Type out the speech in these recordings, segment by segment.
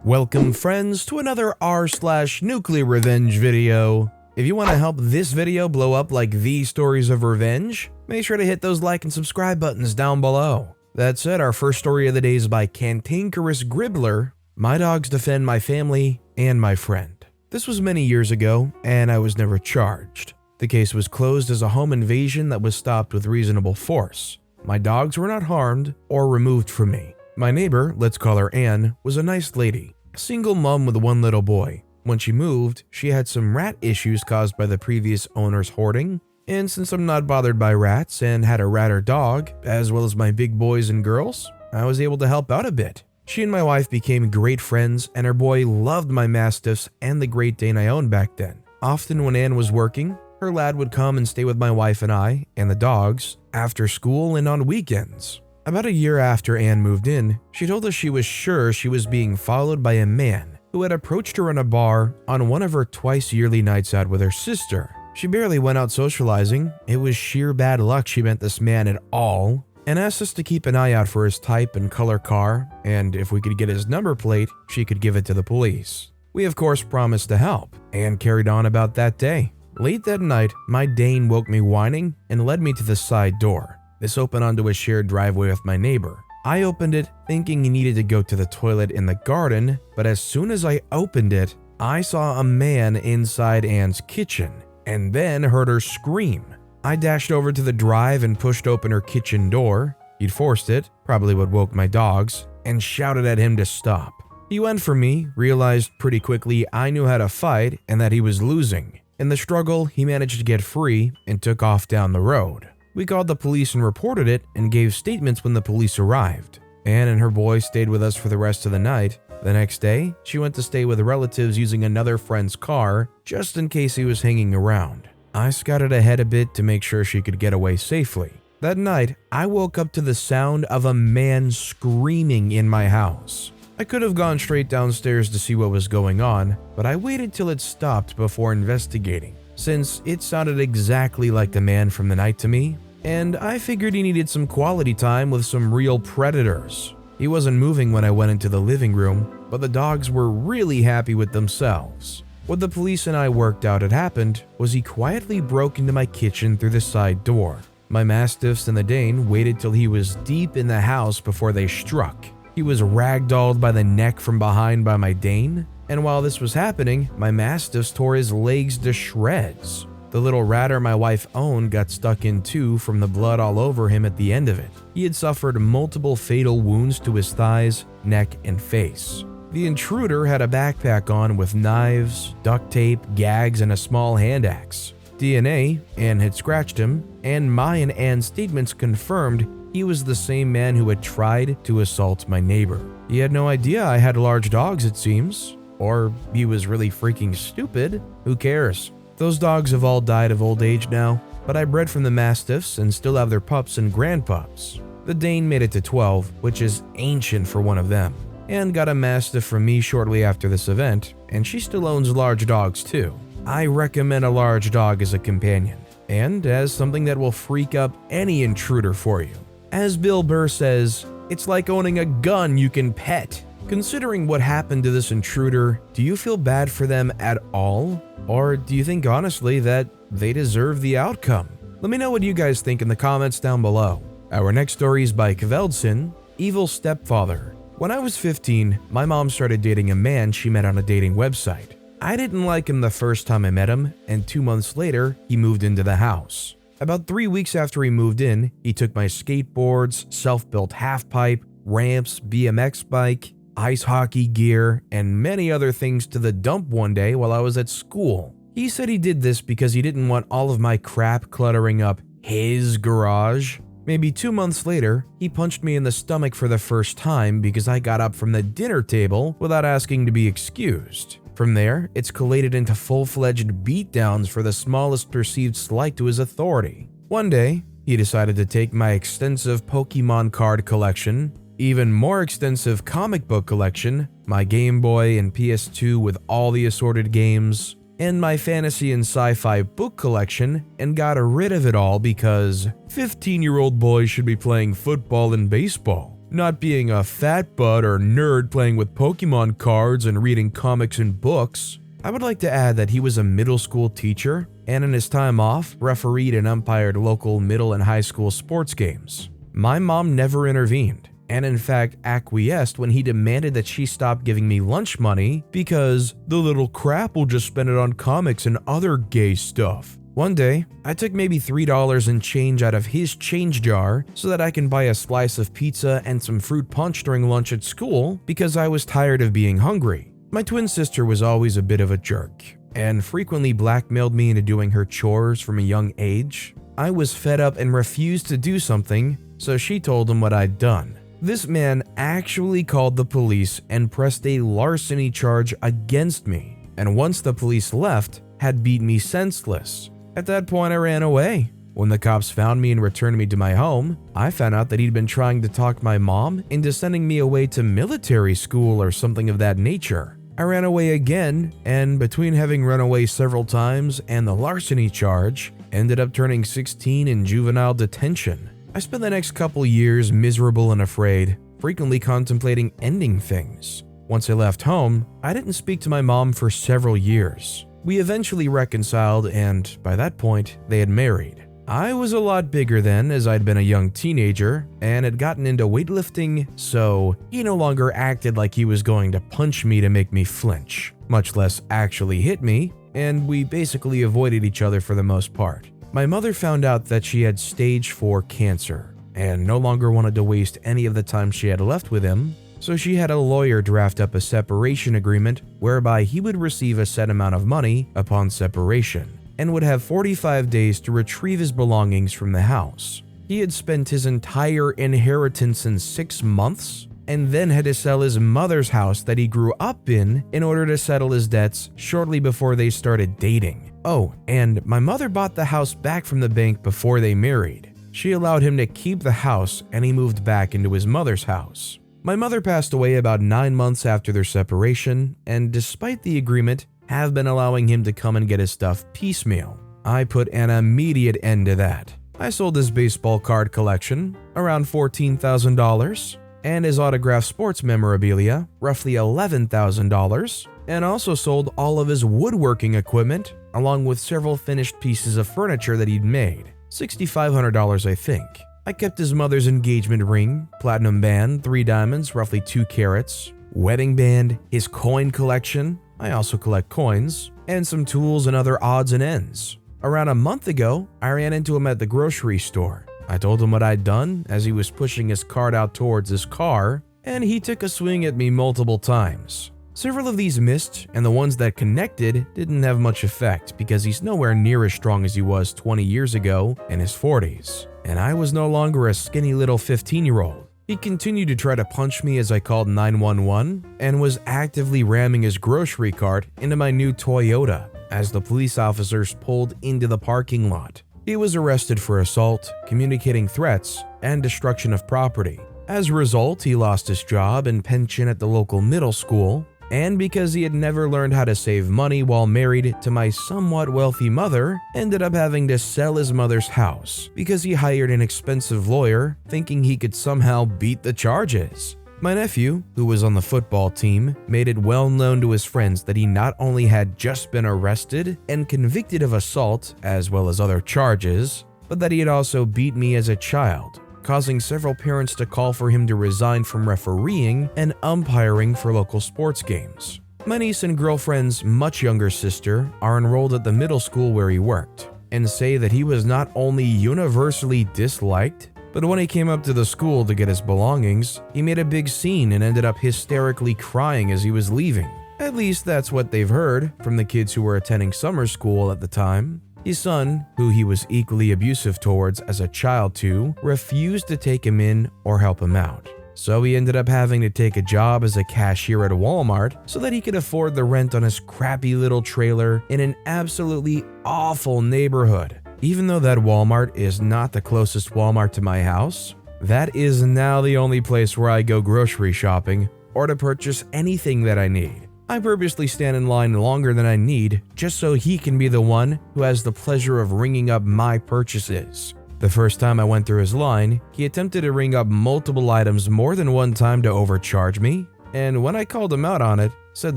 Welcome friends to another r/NuclearRevenge video. If you want to help this video blow up like these stories of revenge, make sure to hit those like and subscribe buttons down below. That said, our first story of the day is by Cantankerous Gribbler. My dogs defend my family and my friend. This was many years ago, and I was never charged. The case was closed as a home invasion that was stopped with reasonable force. My dogs were not harmed or removed from me. My neighbor, let's call her Anne, was a nice lady, a single mom with one little boy. When she moved, she had some rat issues caused by the previous owner's hoarding, and since I'm not bothered by rats and had a ratter dog, as well as my big boys and girls, I was able to help out a bit. She and my wife became great friends, and her boy loved my mastiffs and the Great Dane I owned back then. Often when Anne was working, her lad would come and stay with my wife and I, and the dogs, after school and on weekends. About a year after Anne moved in, she told us she was sure she was being followed by a man who had approached her in a bar on one of her twice-yearly nights out with her sister. She barely went out socializing. It was sheer bad luck she met this man at all, and asked us to keep an eye out for his type and color car, and if we could get his number plate, she could give it to the police. We of course promised to help, and carried on about that day. Late that night, my Dane woke me whining and led me to the side door. This opened onto a shared driveway with my neighbor. I opened it thinking he needed to go to the toilet in the garden, but as soon as I opened it, I saw a man inside Anne's kitchen, and then heard her scream. I dashed over to the drive and pushed open her kitchen door. He'd forced it, probably what woke my dogs, and shouted at him to stop. He went for me, realized pretty quickly I knew how to fight and that he was losing. In the struggle, he managed to get free and took off down the road. We called the police and reported it and gave statements when the police arrived. Anne and her boy stayed with us for the rest of the night. The next day, she went to stay with relatives using another friend's car just in case he was hanging around. I scouted ahead a bit to make sure she could get away safely. That night, I woke up to the sound of a man screaming in my house. I could have gone straight downstairs to see what was going on, but I waited till it stopped before investigating, since it sounded exactly like the man from the night to me, and I figured he needed some quality time with some real predators. He wasn't moving when I went into the living room, but the dogs were really happy with themselves. What the police and I worked out had happened was he quietly broke into my kitchen through the side door. My mastiffs and the Dane waited till he was deep in the house before they struck. He was ragdolled by the neck from behind by my Dane, and while this was happening, my mastiffs tore his legs to shreds. The little ratter my wife owned got stuck in two from the blood all over him at the end of it. He had suffered multiple fatal wounds to his thighs, neck, and face. The intruder had a backpack on with knives, duct tape, gags, and a small hand axe. DNA, Anne had scratched him, and my and Anne's statements confirmed he was the same man who had tried to assault my neighbor. He had no idea I had large dogs, it seems. Or he was really freaking stupid. Who cares? Those dogs have all died of old age now, but I bred from the mastiffs and still have their pups and grandpups. The Dane made it to 12, which is ancient for one of them, and got a mastiff from me shortly after this event, and she still owns large dogs too. I recommend a large dog as a companion, and as something that will freak up any intruder for you. As Bill Burr says, it's like owning a gun you can pet. Considering what happened to this intruder, do you feel bad for them at all? Or do you think honestly that they deserve the outcome? Let me know what you guys think in the comments down below. Our next story is by Kveldson, Evil Stepfather. When I was 15, my mom started dating a man she met on a dating website. I didn't like him the first time I met him, and 2 months later, he moved into the house. About 3 weeks after he moved in, he took my skateboards, self-built half-pipe, ramps, BMX bike, ice hockey gear, and many other things to the dump one day while I was at school. He said he did this because he didn't want all of my crap cluttering up his garage. Maybe 2 months later, he punched me in the stomach for the first time because I got up from the dinner table without asking to be excused. From there, it's collated into full-fledged beatdowns for the smallest perceived slight to his authority. One day, he decided to take my extensive Pokemon card collection, even more extensive comic book collection, my Game Boy and PS2 with all the assorted games, and my fantasy and sci-fi book collection, and got rid of it all because 15-year-old boys should be playing football and baseball. not being a fat butt or nerd playing with Pokemon cards and reading comics and books. I would like to add that he was a middle school teacher and in his time off, refereed and umpired local middle and high school sports games. My mom never intervened, and in fact acquiesced when he demanded that she stop giving me lunch money because the little crap will just spend it on comics and other gay stuff. One day, I took maybe $3 in change out of his change jar so that I can buy a slice of pizza and some fruit punch during lunch at school because I was tired of being hungry. My twin sister was always a bit of a jerk and frequently blackmailed me into doing her chores from a young age. I was fed up and refused to do something, so she told him what I'd done. This man actually called the police and pressed a larceny charge against me, and once the police left, had beat me senseless. At that point, I ran away. When the cops found me and returned me to my home, I found out that he'd been trying to talk my mom into sending me away to military school or something of that nature. I ran away again, and between having run away several times and the larceny charge, ended up turning 16 in juvenile detention. I spent the next couple years miserable and afraid, frequently contemplating ending things. Once I left home, I didn't speak to my mom for several years. We eventually reconciled, and by that point, they had married. I was a lot bigger then, as I'd been a young teenager and had gotten into weightlifting, so he no longer acted like he was going to punch me to make me flinch, much less actually hit me, and we basically avoided each other for the most part. My mother found out that she had stage 4 cancer and no longer wanted to waste any of the time she had left with him, so she had a lawyer draft up a separation agreement whereby he would receive a set amount of money upon separation and would have 45 days to retrieve his belongings from the house. He had spent his entire inheritance in 6 months and then had to sell his mother's house that he grew up in order to settle his debts shortly before they started dating. Oh, and my mother bought the house back from the bank before they married. She allowed him to keep the house and he moved back into his mother's house. My mother passed away about 9 months after their separation, and despite the agreement, have been allowing him to come and get his stuff piecemeal. I put an immediate end to that. I sold his baseball card collection, around $14,000, and his autographed sports memorabilia, roughly $11,000, and also sold all of his woodworking equipment, along with several finished pieces of furniture that he'd made, $6,500 I think. I kept his mother's engagement ring, platinum band, 3 diamonds, roughly 2 carats, wedding band, his coin collection, I also collect coins, and some tools and other odds and ends. Around a month ago, I ran into him at the grocery store. I told him what I'd done as he was pushing his cart out towards his car, and he took a swing at me multiple times. Several of these missed, and the ones that connected didn't have much effect because he's nowhere near as strong as he was 20 years ago in his 40s, and I was no longer a skinny little 15-year-old. He continued to try to punch me as I called 911 and was actively ramming his grocery cart into my new Toyota as the police officers pulled into the parking lot. He was arrested for assault, communicating threats, and destruction of property. As a result, he lost his job and pension at the local middle school, and because he had never learned how to save money while married to my somewhat wealthy mother, ended up having to sell his mother's house because he hired an expensive lawyer thinking he could somehow beat the charges. My nephew, who was on the football team, made it well known to his friends that he not only had just been arrested and convicted of assault as well as other charges, but that he had also beat me as a child, causing several parents to call for him to resign from refereeing and umpiring for local sports games. My niece and girlfriend's much younger sister are enrolled at the middle school where he worked, and say that he was not only universally disliked, but when he came up to the school to get his belongings, he made a big scene and ended up hysterically crying as he was leaving. At least that's what they've heard from the kids who were attending summer school at the time. His son, who he was equally abusive towards as a child too, refused to take him in or help him out. So he ended up having to take a job as a cashier at Walmart so that he could afford the rent on his crappy little trailer in an absolutely awful neighborhood. Even though that Walmart is not the closest Walmart to my house, that is now the only place where I go grocery shopping or to purchase anything that I need. I purposely stand in line longer than I need just so he can be the one who has the pleasure of ringing up my purchases. The first time I went through his line, he attempted to ring up multiple items more than one time to overcharge me, and when I called him out on it, said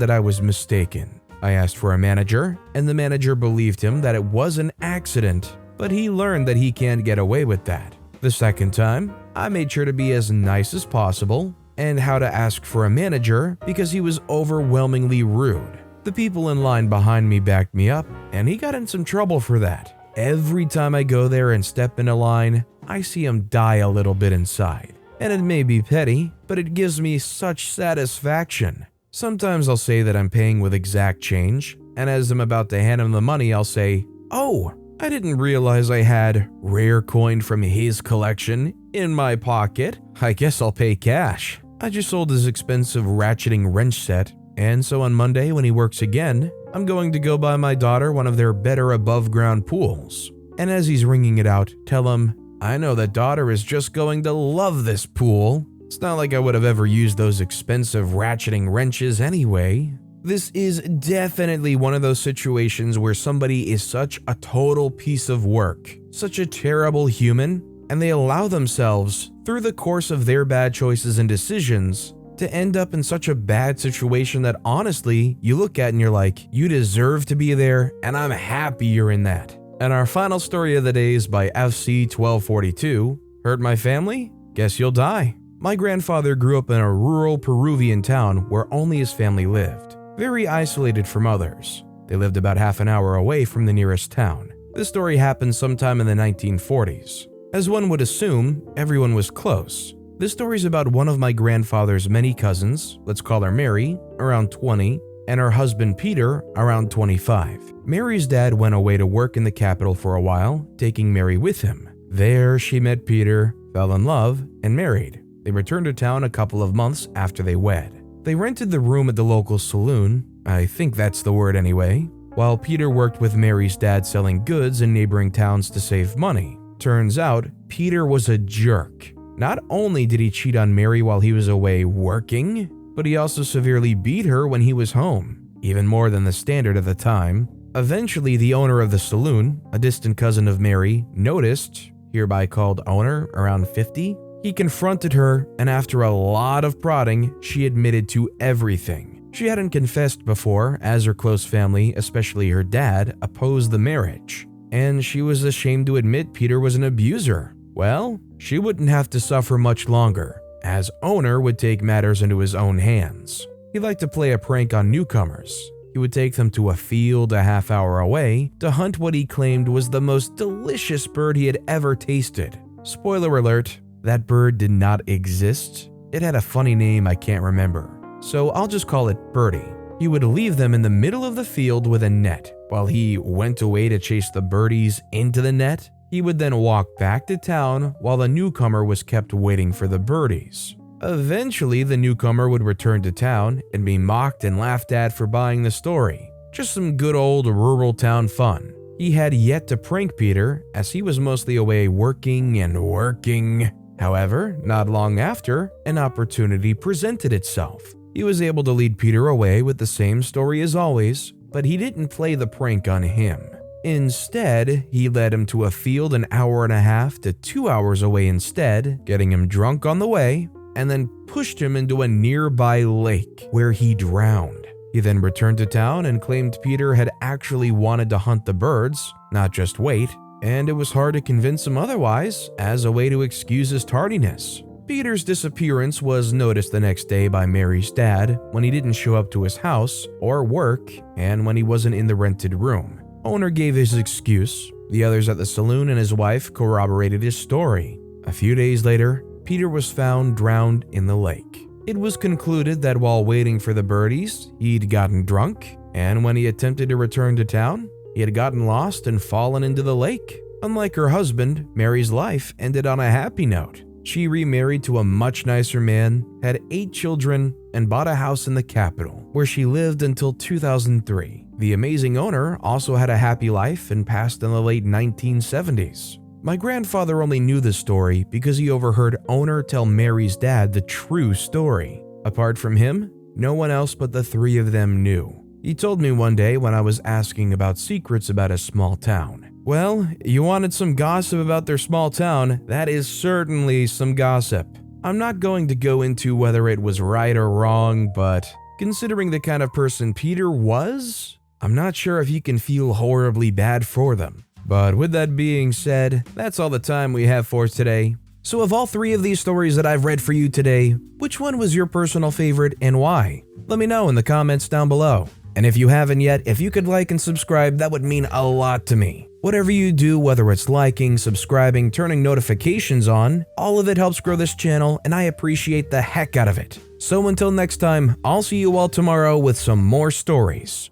that I was mistaken. I asked for a manager, and the manager believed him that it was an accident, but he learned that he can't get away with that. The second time, I made sure to be as nice as possible and how to ask for a manager because he was overwhelmingly rude. The people in line behind me backed me up, and he got in some trouble for that. Every time I go there and step in a line, I see him die a little bit inside. And it may be petty, but it gives me such satisfaction. Sometimes I'll say that I'm paying with exact change, and as I'm about to hand him the money, I'll say, "Oh, I didn't realize I had rare coin from his collection in my pocket. I guess I'll pay cash." I just sold his expensive ratcheting wrench set, and so on Monday when he works again, I'm going to go buy my daughter one of their better above ground pools. And as he's ringing it out, tell him, "I know that daughter is just going to love this pool. It's not like I would have ever used those expensive ratcheting wrenches anyway." This is definitely one of those situations where somebody is such a total piece of work, such a terrible human, and they allow themselves, through the course of their bad choices and decisions, to end up in such a bad situation that honestly, you look at and you're like, you deserve to be there, and I'm happy you're in that. And our final story of the day is by FC1242. Hurt my family? Guess you'll die. My grandfather grew up in a rural Peruvian town where only his family lived, very isolated from others. They lived about half an hour away from the nearest town. This story happened sometime in the 1940s. As one would assume, everyone was close. This story is about one of my grandfather's many cousins, let's call her Mary, around 20, and her husband Peter, around 25. Mary's dad went away to work in the capital for a while, taking Mary with him. There she met Peter, fell in love, and married. They returned to town a couple of months after they wed. They rented the room at the local saloon, I think that's the word anyway, while Peter worked with Mary's dad selling goods in neighboring towns to save money. Turns out, Peter was a jerk. Not only did he cheat on Mary while he was away working, but he also severely beat her when he was home, even more than the standard at the time. Eventually, the owner of the saloon, a distant cousin of Mary, noticed, hereby called owner, around 50. He confronted her, and after a lot of prodding, she admitted to everything. She hadn't confessed before, as her close family, especially her dad, opposed the marriage, and she was ashamed to admit Peter was an abuser. Well, she wouldn't have to suffer much longer, as owner would take matters into his own hands. He liked to play a prank on newcomers. He would take them to a field a half hour away to hunt what he claimed was the most delicious bird he had ever tasted. Spoiler alert, that bird did not exist. It had a funny name I can't remember, so I'll just call it Birdie. He would leave them in the middle of the field with a net. While he went away to chase the birdies into the net, he would then walk back to town while the newcomer was kept waiting for the birdies. Eventually, the newcomer would return to town and be mocked and laughed at for buying the story. Just some good old rural town fun. He had yet to prank Peter, as he was mostly away working and working. However, not long after, an opportunity presented itself. He was able to lead Peter away with the same story as always, but he didn't play the prank on him. Instead, he led him to a field an hour and a half to 2 hours away instead, getting him drunk on the way, and then pushed him into a nearby lake where he drowned. He then returned to town and claimed Peter had actually wanted to hunt the birds, not just wait, and it was hard to convince him otherwise as a way to excuse his tardiness. Peter's disappearance was noticed the next day by Mary's dad when he didn't show up to his house or work and when he wasn't in the rented room. Owner gave his excuse. The others at the saloon and his wife corroborated his story. A few days later, Peter was found drowned in the lake. It was concluded that while waiting for the birdies, he'd gotten drunk, and when he attempted to return to town, he had gotten lost and fallen into the lake. Unlike her husband, Mary's life ended on a happy note. She remarried to a much nicer man, had 8 children, and bought a house in the capital, where she lived until 2003. The amazing owner also had a happy life and passed in the late 1970s. My grandfather only knew this story because he overheard owner tell Mary's dad the true story. Apart from him, no one else but the 3 of them knew. He told me one day when I was asking about secrets about a small town. Well, you wanted some gossip about their small town, that is certainly some gossip. I'm not going to go into whether it was right or wrong, but considering the kind of person Peter was, I'm not sure if you can feel horribly bad for them. But with that being said, that's all the time we have for today. So of all three of these stories that I've read for you today, which one was your personal favorite and why? Let me know in the comments down below. And if you haven't yet, if you could like and subscribe, that would mean a lot to me. Whatever you do, whether it's liking, subscribing, turning notifications on, all of it helps grow this channel and I appreciate the heck out of it. So until next time, I'll see you all tomorrow with some more stories.